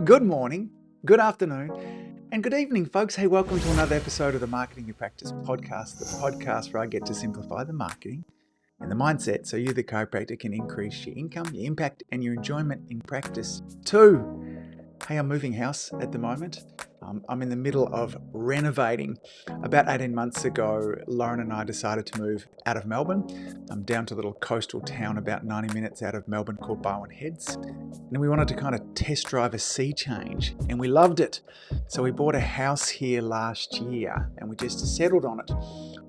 Good morning, good afternoon, and good evening, folks. Hey, welcome to another episode of the Marketing Your Practice podcast, the podcast where I get to simplify the marketing and the mindset so you, the chiropractor, can increase your income, your impact, and your enjoyment in practice too. Hey, I'm moving house at the moment. I'm in the middle of renovating. About 18 months ago, Lauren and I decided to move out of Melbourne. I'm down to a little coastal town about 90 minutes out of Melbourne called Barwon Heads. And we wanted to kind of test drive a sea change, and we loved it. So we bought a house here last year, and we just settled on it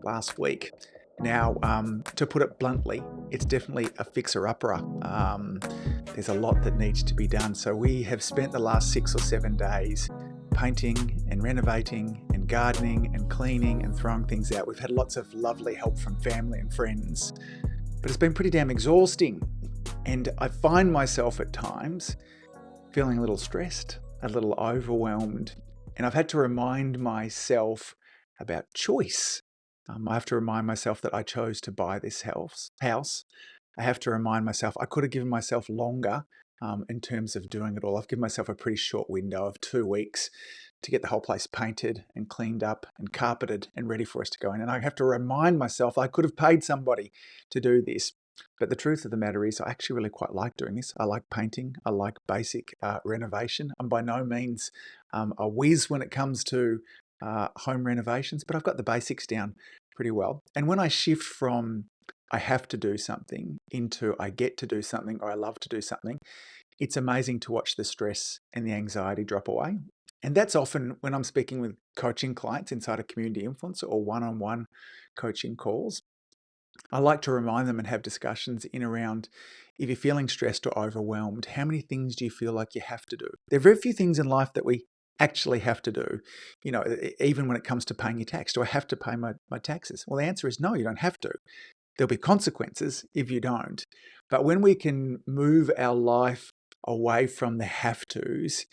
last week. Now, to put it bluntly, it's definitely a fixer-upper. There's a lot that needs to be done. So we have spent the last 6 or 7 days painting and renovating and gardening and cleaning and throwing things out. We've had lots of lovely help from family and friends, but it's been pretty damn exhausting. And I find myself at times feeling a little stressed, a little overwhelmed. And I've had to remind myself about choice. I have to remind myself that I chose to buy this house. I have to remind myself I could have given myself longer in terms of doing it all. I've given myself a pretty short window of 2 weeks to get the whole place painted and cleaned up and carpeted and ready for us to go in. And I have to remind myself I could have paid somebody to do this. But the truth of the matter is I actually really quite like doing this. I like painting. I like basic renovation. I'm by no means a whiz when it comes to home renovations, but I've got the basics down pretty well. And when I shift from I have to do something into I get to do something or I love to do something, it's amazing to watch the stress and the anxiety drop away. And that's often when I'm speaking with coaching clients inside a community influencer or one-on-one coaching calls. I like to remind them and have discussions in around if you're feeling stressed or overwhelmed, how many things do you feel like you have to do? There are very few things in life that we actually have to do. Even when it comes to paying your tax, do I have to pay my taxes? Well, the answer is no, you don't have to. There'll be consequences if you don't. But when we can move our life away from the have tos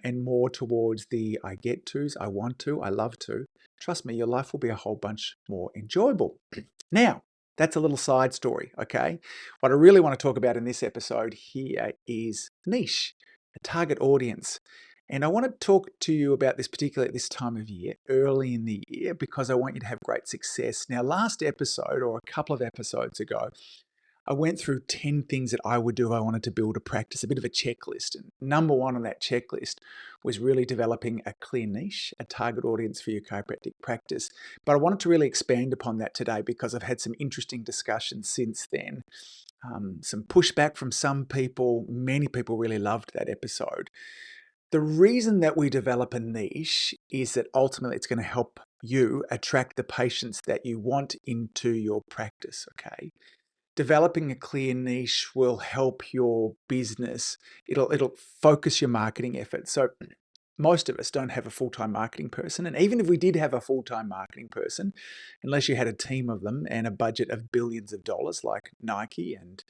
and more towards the I get tos, I want to, I love to, trust me, your life will be a whole bunch more enjoyable. Now, that's a little side story, okay? What I really want to talk about in this episode here is niche, a target audience. And I want to talk to you about this, particularly at this time of year, early in the year, because I want you to have great success. Now, last episode, or a couple of episodes ago, I went through 10 things that I would do if I wanted to build a practice, a bit of a checklist. And number one on that checklist was really developing a clear niche, a target audience for your chiropractic practice. But I wanted to really expand upon that today because I've had some interesting discussions since then. Some pushback from some people. Many people really loved that episode. The reason that we develop a niche is that ultimately it's going to help you attract the patients that you want into your practice, okay? Developing a clear niche will help your business. It'll focus your marketing efforts. So most of us don't have a full-time marketing person. And even if we did have a full-time marketing person, unless you had a team of them and a budget of billions of dollars like Nike and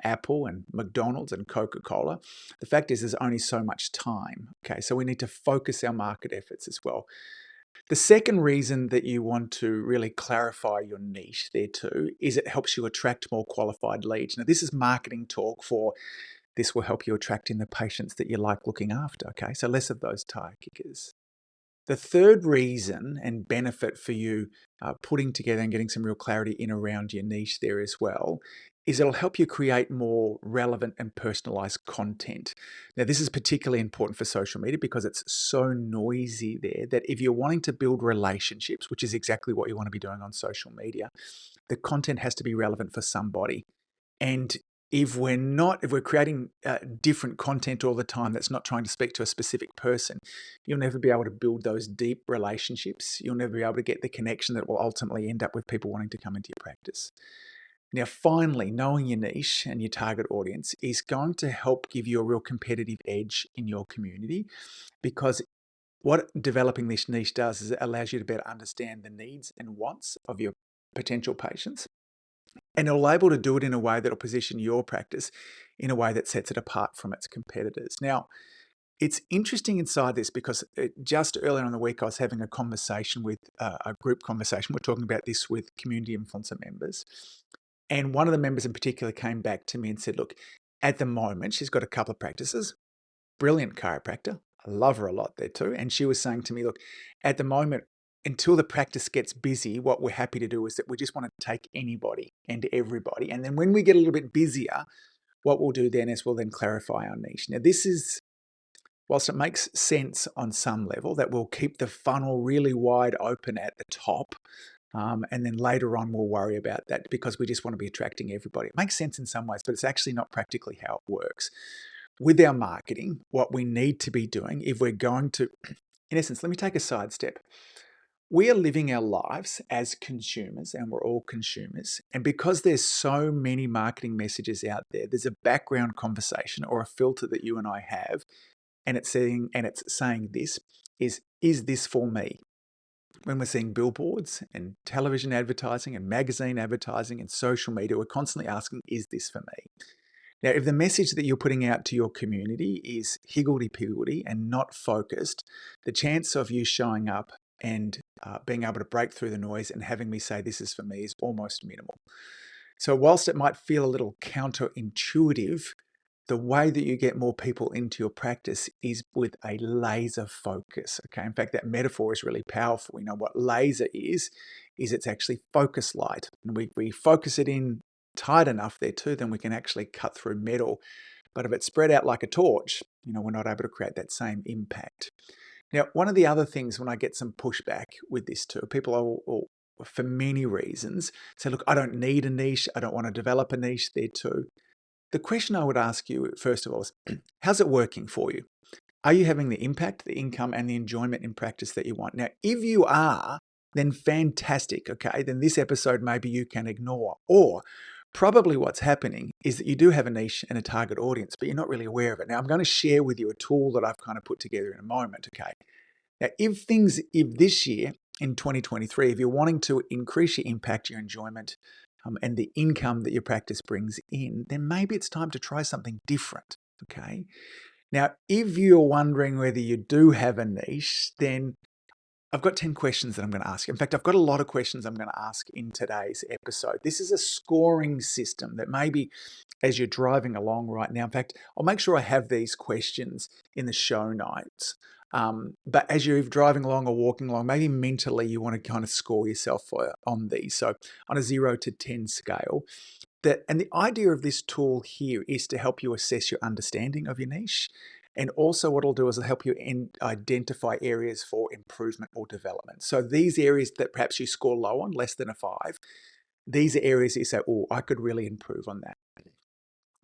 Apple and McDonald's and Coca-Cola, the fact is there's only so much time. Okay, so we need to focus our market efforts as well. The second reason that you want to really clarify your niche there too is it helps you attract more qualified leads. Now, this is marketing talk for this will help you attract in the patients that you like looking after, okay? So less of those tire kickers. The third reason and benefit for you putting together and getting some real clarity in around your niche there as well is it'll help you create more relevant and personalized content. Now, this is particularly important for social media because it's so noisy there that if you're wanting to build relationships, which is exactly what you want to be doing on social media, the content has to be relevant for somebody. And if we're creating different content all the time that's not trying to speak to a specific person, you'll never be able to build those deep relationships. You'll never be able to get the connection that will ultimately end up with people wanting to come into your practice. Now, finally, knowing your niche and your target audience is going to help give you a real competitive edge in your community, because what developing this niche does is it allows you to better understand the needs and wants of your potential patients. And it'll able to do it in a way that'll position your practice in a way that sets it apart from its competitors. Now, it's interesting inside this because just earlier in the week, I was having a conversation with a group conversation. We're talking about this with community influencer members. And one of the members in particular came back to me and said, look, at the moment, she's got a couple of practices. brilliant chiropractor. I love her a lot there too. And she was saying to me, look, at the moment, until the practice gets busy, what we're happy to do is that we just want to take anybody and everybody. And then when we get a little bit busier, what we'll do then is we'll then clarify our niche. Now, this is, whilst it makes sense on some level, that we'll keep the funnel really wide open at the top. And then later on, we'll worry about that because we just want to be attracting everybody. It makes sense in some ways, but it's actually not practically how it works. With our marketing, what we need to be doing, if we're going to, in essence, let me take a sidestep. We are living our lives as consumers, and we're all consumers. And because there's so many marketing messages out there, there's a background conversation or a filter that you and I have, and it's saying this is this for me? When we're seeing billboards and television advertising and magazine advertising and social media, we're constantly asking, is this for me? Now, if the message that you're putting out to your community is higgledy-piggledy and not focused, the chance of you showing up and being able to break through the noise and having me say this is for me is almost minimal. So whilst it might feel a little counterintuitive, the way that you get more people into your practice is with a laser focus. Okay. In fact, that metaphor is really powerful. You know what laser is it's actually focus light. And we focus it in tight enough there too, then we can actually cut through metal. But if it's spread out like a torch, we're not able to create that same impact. Now, one of the other things when I get some pushback with this too, people are, for many reasons, say, look, I don't need a niche. I don't want to develop a niche there too. The question I would ask you, first of all, is how's it working for you? Are you having the impact, the income, and the enjoyment in practice that you want? Now, if you are, then fantastic, okay? Then this episode maybe you can ignore. Or probably what's happening is that you do have a niche and a target audience, but you're not really aware of it. Now, I'm going to share with you a tool that I've kind of put together in a moment, okay? Now, if this year, in 2023, if you're wanting to increase your impact, your enjoyment, and the income that your practice brings in, then maybe it's time to try something different, okay? Now, if you're wondering whether you do have a niche, then I've got 10 questions that I'm going to ask. In fact, I've got a lot of questions I'm going to ask in today's episode. This is a scoring system that maybe as you're driving along right now, in fact, I'll make sure I have these questions in the show notes. But as you're driving along or walking along, maybe mentally you want to kind of score yourself on these. So on a 0 to 10 scale, and the idea of this tool here is to help you assess your understanding of your niche. And also what it'll do is it'll help you identify areas for improvement or development. So these areas that perhaps you score low on, less than a 5, these are areas that you say, oh, I could really improve on that.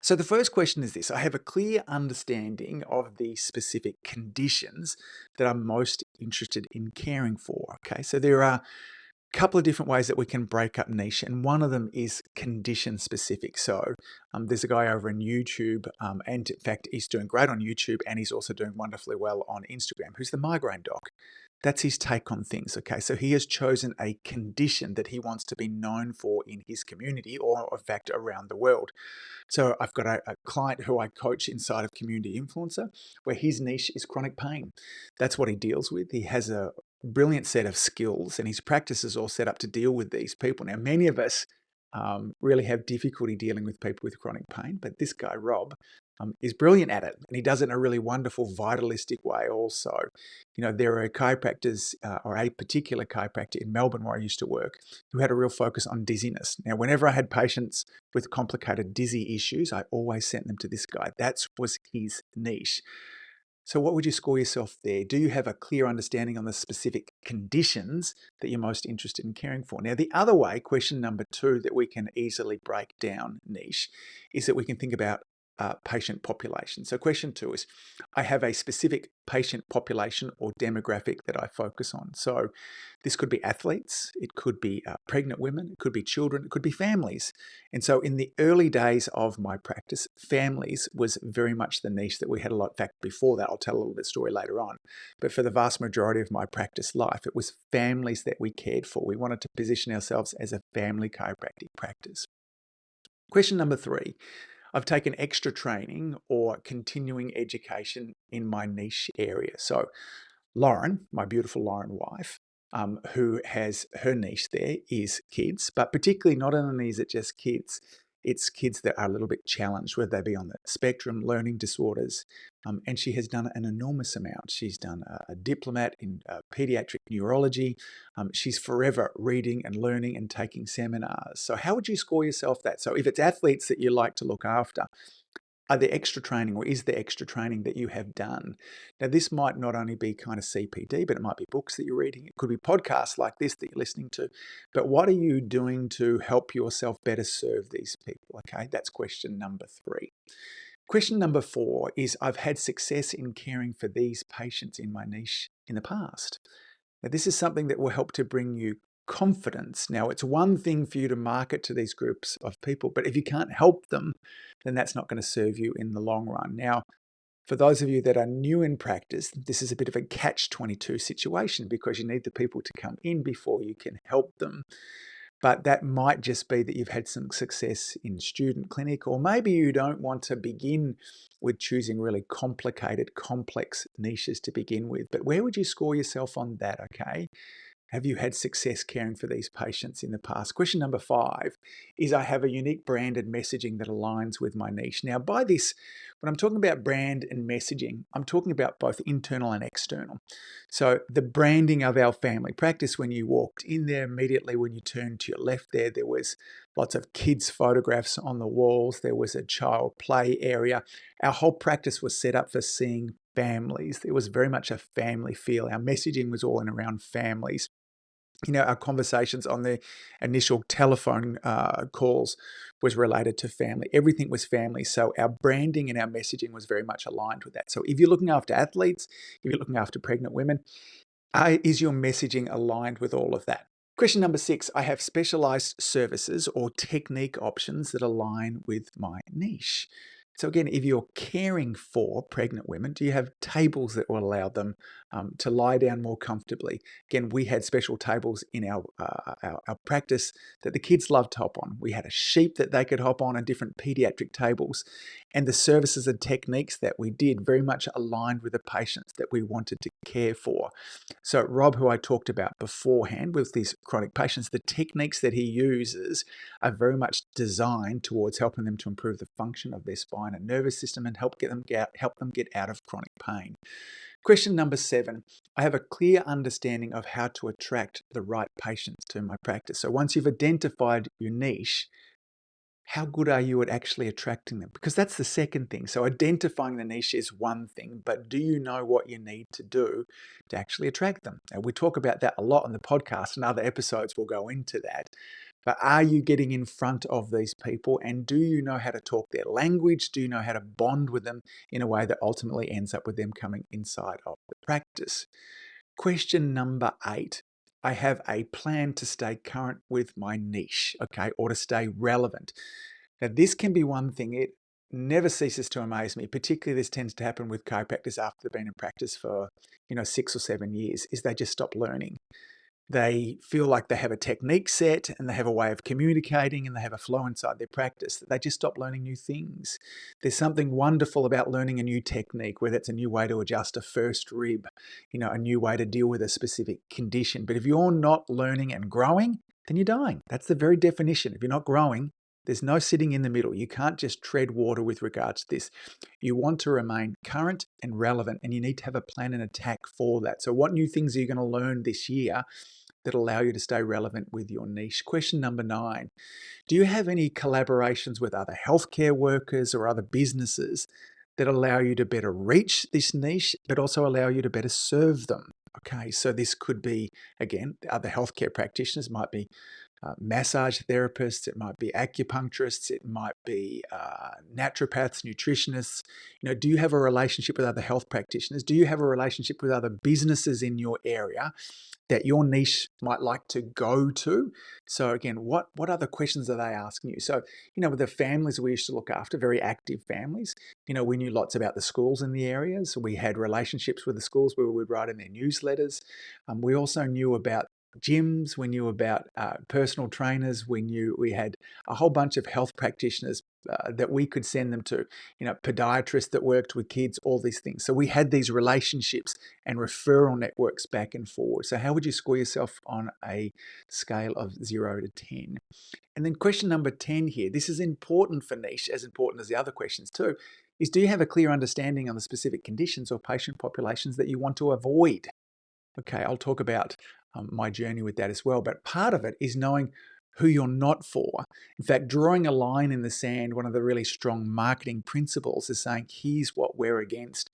So the first question is this: I have a clear understanding of the specific conditions that I'm most interested in caring for. Okay, so there are couple of different ways that we can break up niche, and one of them is condition specific. So there's a guy over on YouTube, and in fact he's doing great on YouTube, and he's also doing wonderfully well on Instagram, who's the migraine doc. That's his take on things. Okay, so he has chosen a condition that he wants to be known for in his community, or in fact around the world. So I've got a client who I coach inside of Community Influencer, where his niche is chronic pain. That's what he deals with. He has a brilliant set of skills, and his practice is all set up to deal with these people. Now, many of us really have difficulty dealing with people with chronic pain, but this guy, Rob, is brilliant at it, and he does it in a really wonderful, vitalistic way also. There are chiropractors, or a particular chiropractor in Melbourne where I used to work, who had a real focus on dizziness. Now, whenever I had patients with complicated dizzy issues, I always sent them to this guy. That was his niche. So what would you score yourself there? Do you have a clear understanding on the specific conditions that you're most interested in caring for? Now, the other way, question number 2, that we can easily break down niche is that we can think about patient population. So question 2 is, I have a specific patient population or demographic that I focus on. So this could be athletes, it could be pregnant women, it could be children, it could be families. And so in the early days of my practice, families was very much the niche that we had a lot. In fact, before that, I'll tell a little bit of story later on. But for the vast majority of my practice life, it was families that we cared for. We wanted to position ourselves as a family chiropractic practice. Question number 3. I've taken extra training or continuing education in my niche area. So Lauren, my beautiful Lauren wife, who has her niche there is kids, but particularly not only is it just kids, It's kids that are a little bit challenged, whether they be on the spectrum, learning disorders, and she has done an enormous amount. She's done a diplomat in pediatric neurology. She's forever reading and learning and taking seminars. So how would you score yourself that? So if it's athletes that you like to look after, are there extra training, or is there extra training that you have done? Now, this might not only be kind of CPD, but it might be books that you're reading. It could be podcasts like this that you're listening to. But what are you doing to help yourself better serve these people? Okay, that's question number 3. Question number 4 is, I've had success in caring for these patients in my niche in the past. Now, this is something that will help to bring you confidence. Now, it's one thing for you to market to these groups of people, but if you can't help them, then that's not going to serve you in the long run. Now, for those of you that are new in practice, this is a bit of a catch-22 situation, because you need the people to come in before you can help them. But that might just be that you've had some success in student clinic, or maybe you don't want to begin with choosing really complicated, complex niches to begin with. But where would you score yourself on that, okay? Have you had success caring for these patients in the past? Question number 5 is, I have a unique brand and messaging that aligns with my niche. Now, by this, when I'm talking about brand and messaging, I'm talking about both internal and external. So the branding of our family practice, when you walked in there, immediately when you turned to your left there was lots of kids' photographs on the walls. There was a child play area. Our whole practice was set up for seeing families. There was very much a family feel. Our messaging was all in around families. Our conversations on the initial telephone calls was related to family. Everything was family. So our branding and our messaging was very much aligned with that. So if you're looking after athletes, if you're looking after pregnant women, is your messaging aligned with all of that? Question number 6, I have specialized services or technique options that align with my niche. So again, if you're caring for pregnant women, do you have tables that will allow them to lie down more comfortably? Again, we had special tables in our practice that the kids loved to hop on. We had a sheep that they could hop on, and different pediatric tables. And the services and techniques that we did very much aligned with the patients that we wanted to care for. So Rob, who I talked about beforehand with these chronic patients, the techniques that he uses are very much designed towards helping them to improve the function of their spine and nervous system and help them get out of chronic pain. Question number 7, I have a clear understanding of how to attract the right patients to my practice. So once you've identified your niche, how good are you at actually attracting them? Because that's the second thing. So identifying the niche is one thing, but do you know what you need to do to actually attract them? Now, we talk about that a lot on the podcast, and other episodes will go into that. But are you getting in front of these people, and do you know how to talk their language? Do you know how to bond with them in a way that ultimately ends up with them coming inside of the practice? Question number 8. I have a plan to stay current with my niche, okay, or to stay relevant. Now, this can be one thing. It never ceases to amaze me. Particularly, this tends to happen with chiropractors after they've been in practice for 6 or 7 years. Is they just stop learning. They feel like they have a technique set and they have a way of communicating and they have a flow inside their practice. They just stop learning new things. There's something wonderful about learning a new technique, whether it's a new way to adjust a first rib, a new way to deal with a specific condition. But if you're not learning and growing, then you're dying. That's the very definition. If you're not growing, there's no sitting in the middle. You can't just tread water with regards to this. You want to remain current and relevant, and you need to have a plan and attack for that. So what new things are you going to learn this year that allow you to stay relevant with your niche? Question number 9, do you have any collaborations with other healthcare workers or other businesses that allow you to better reach this niche, but also allow you to better serve them? Okay, so this could be, again, other healthcare practitioners, might be massage therapists, it might be acupuncturists, it might be naturopaths, nutritionists. Do you have a relationship with other health practitioners? Do you have a relationship with other businesses in your area that your niche might like to go to? So again, what other questions are they asking you? So, with the families we used to look after, very active families, we knew lots about the schools in the areas. We had relationships with the schools where we would write in their newsletters. We also knew about gyms, we knew about personal trainers, we had a whole bunch of health practitioners that we could send them to, podiatrists that worked with kids, all these things. So we had these relationships and referral networks back and forward. So how would you score yourself on a scale of 0 to 10? And then question number 10 here, this is important for niche, as important as the other questions too, is do you have a clear understanding on the specific conditions or patient populations that you want to avoid? Okay, I'll talk about my journey with that as well. But part of it is knowing who you're not for. In fact, drawing a line in the sand, one of the really strong marketing principles is saying, here's what we're against.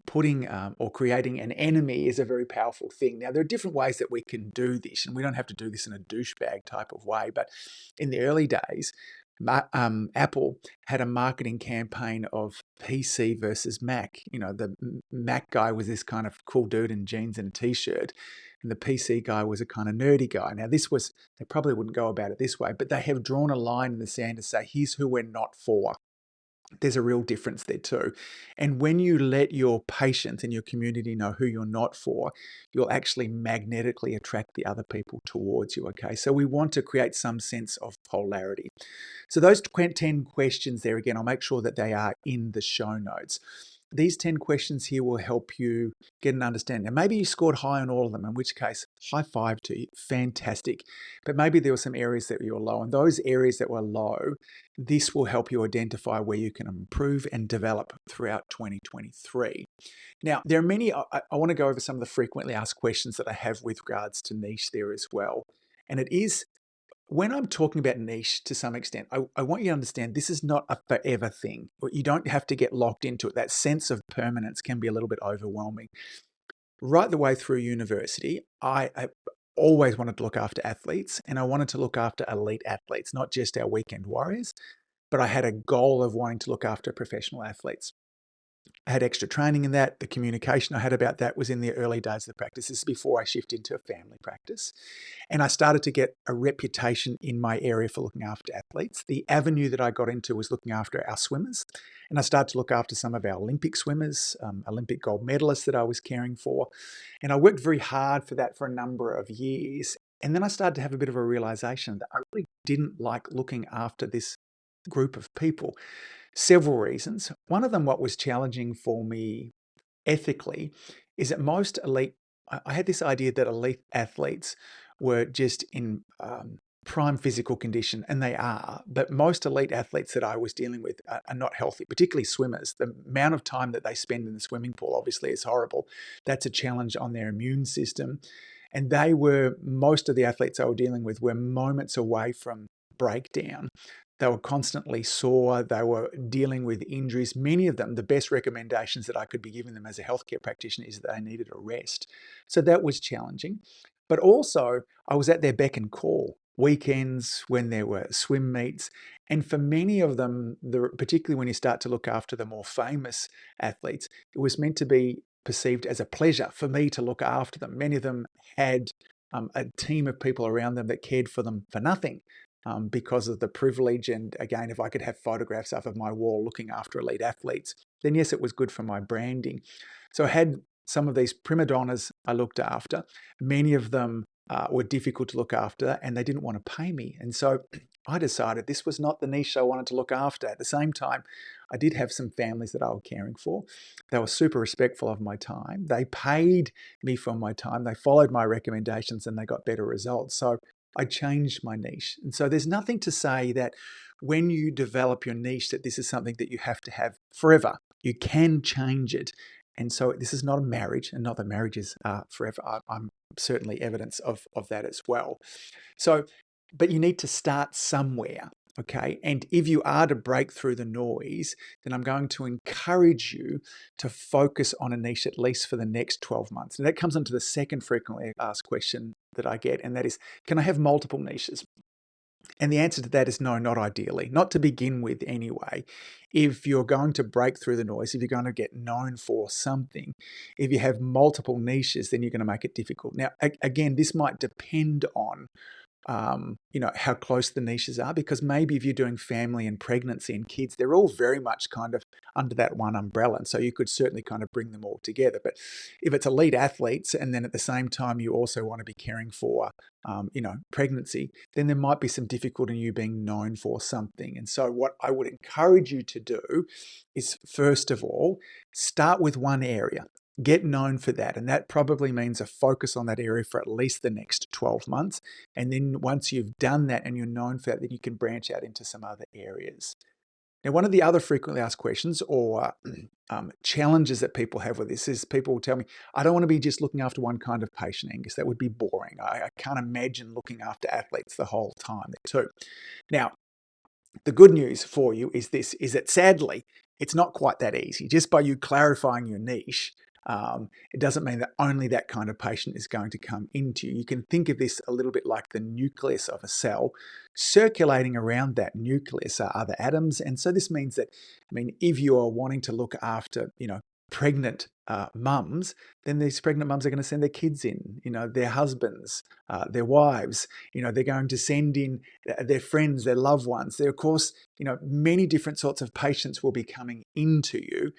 Putting or creating an enemy is a very powerful thing. Now, there are different ways that we can do this, and we don't have to do this in a douchebag type of way. But in the early days, Apple had a marketing campaign of PC versus Mac. The Mac guy was this kind of cool dude in jeans and a t-shirt, and the PC guy was a kind of nerdy guy. Now, they probably wouldn't go about it this way, but they have drawn a line in the sand to say, here's who we're not for. There's a real difference there too. And when you let your patients and your community know who you're not for, you'll actually magnetically attract the other people towards you, okay? So we want to create some sense of polarity. So those 10 questions there, again, I'll make sure that they are in the show notes. These 10 questions here will help you get an understanding. Now, maybe you scored high on all of them, in which case, high five to you, fantastic. But maybe there were some areas that you were low, and those areas that were low, this will help you identify where you can improve and develop throughout 2023. Now, there are many, I want to go over some of the frequently asked questions that I have with regards to niche there as well. And it is, when I'm talking about niche to some extent, I want you to understand this is not a forever thing. You don't have to get locked into it. That sense of permanence can be a little bit overwhelming. Right the way through university, I always wanted to look after athletes, and I wanted to look after elite athletes, not just our weekend warriors, but I had a goal of wanting to look after professional athletes. I had extra training in that. The communication I had about that was in the early days of the practice. This is before I shifted into a family practice. And I started to get a reputation in my area for looking after athletes. The avenue that I got into was looking after our swimmers. And I started to look after some of our Olympic swimmers, Olympic gold medalists that I was caring for. And I worked very hard for that for a number of years. And then I started to have a bit of a realization that I really didn't like looking after this group of people. Several reasons. One of them, what was challenging for me ethically, is that most elite, I had this idea that elite athletes were just in prime physical condition, and they are, but most elite athletes that I was dealing with are not healthy, particularly swimmers. The amount of time that they spend in the swimming pool obviously is horrible. That's a challenge on their immune system. And most of the athletes I was dealing with were moments away from breakdown. They were constantly sore. They were dealing with injuries. Many of them, the best recommendations that I could be giving them as a healthcare practitioner is that they needed a rest. So that was challenging. But also, I was at their beck and call. Weekends when there were swim meets. And for many of them, particularly when you start to look after the more famous athletes, it was meant to be perceived as a pleasure for me to look after them. Many of them had a team of people around them that cared for them for nothing. Because of the privilege. And again, if I could have photographs up of my wall looking after elite athletes, then yes, it was good for my branding. So I had some of these prima donnas I looked after. Many of them were difficult to look after, and they didn't want to pay me. And so I decided this was not the niche I wanted to look after. At the same time, I did have some families that I was caring for. They were super respectful of my time. They paid me for my time. They followed my recommendations, and they got better results. So I changed my niche. And so there's nothing to say that when you develop your niche that this is something that you have to have forever. You can change it. And so this is not a marriage, and not that marriages are forever. I'm certainly evidence of that as well. So, but you need to start somewhere. Okay. And if you are to break through the noise, then I'm going to encourage you to focus on a niche at least for the next 12 months. And that comes into the second frequently asked question that I get. And that is, can I have multiple niches? And the answer to that is no, not ideally, not to begin with anyway. If you're going to break through the noise, if you're going to get known for something, if you have multiple niches, then you're going to make it difficult. Now, again, this might depend on how close the niches are, because maybe if you're doing family and pregnancy and kids, they're all very much kind of under that one umbrella. And so you could certainly kind of bring them all together. But if it's elite athletes, and then at the same time, you also want to be caring for, pregnancy, then there might be some difficulty in you being known for something. And so what I would encourage you to do is, first of all, start with one area. Get known for that. And that probably means a focus on that area for at least the next 12 months. And then once you've done that and you're known for that, then you can branch out into some other areas. Now, one of the other frequently asked questions or challenges that people have with this is people will tell me, I don't want to be just looking after one kind of patient, Angus. That would be boring. I can't imagine looking after athletes the whole time too. Now, the good news for you is this, is that sadly, it's not quite that easy. Just by you clarifying your niche, it doesn't mean that only that kind of patient is going to come into you. You can think of this a little bit like the nucleus of a cell. Circulating around that nucleus are other atoms. And so this means that, if you are wanting to look after, pregnant mums, then these pregnant mums are going to send their kids in, their husbands, their wives, they're going to send in their friends, their loved ones. There, of course, many different sorts of patients will be coming into you,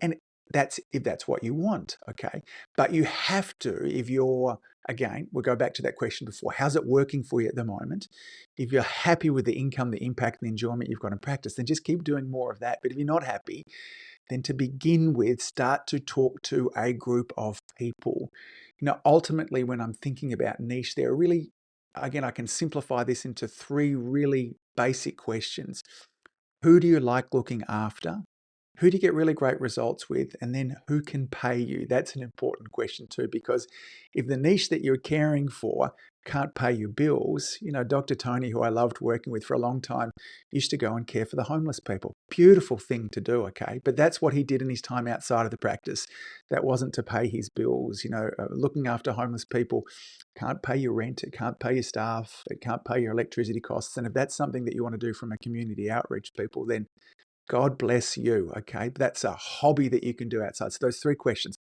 and that's if that's what you want, okay? But you have to, if you're, again, we'll go back to that question before, how's it working for you at the moment? If you're happy with the income, the impact, and the enjoyment you've got in practice, then just keep doing more of that. But if you're not happy, then to begin with, start to talk to a group of people. Ultimately, when I'm thinking about niche, there are really, again, I can simplify this into 3 really basic questions. Who do you like looking after? Who do you get really great results with? And then who can pay you? That's an important question too, because if the niche that you're caring for can't pay your bills, Dr. Tony, who I loved working with for a long time, used to go and care for the homeless people. Beautiful thing to do, okay? But that's what he did in his time outside of the practice. That wasn't to pay his bills. Looking after homeless people can't pay your rent, it can't pay your staff, it can't pay your electricity costs. And if that's something that you want to do from a community outreach people, then God bless you, okay? That's a hobby that you can do outside. So those 3 questions.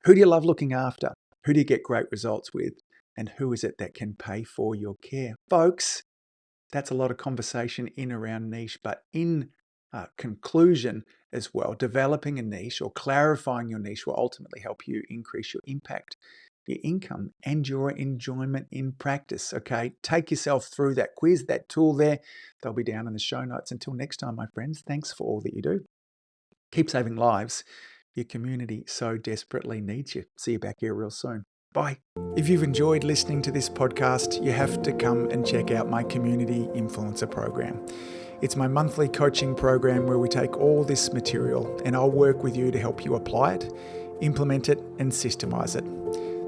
Who do you love looking after? Who do you get great results with? And who is it that can pay for your care? Folks, that's a lot of conversation in around niche, but in conclusion as well, developing a niche or clarifying your niche will ultimately help you increase your impact, your income, and your enjoyment in practice, okay? Take yourself through that quiz, that tool there. They'll be down in the show notes. Until next time, my friends, thanks for all that you do. Keep saving lives. Your community so desperately needs you. See you back here real soon. Bye. If you've enjoyed listening to this podcast, you have to come and check out my Community Influencer Program. It's my monthly coaching program where we take all this material and I'll work with you to help you apply it, implement it, and systemize it.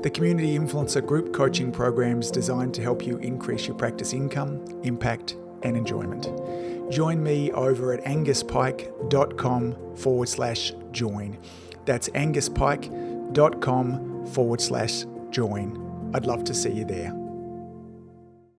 The Community Influencer Group Coaching Program is designed to help you increase your practice income, impact, and enjoyment. Join me over at anguspyke.com/join. That's anguspyke.com/join. I'd love to see you there.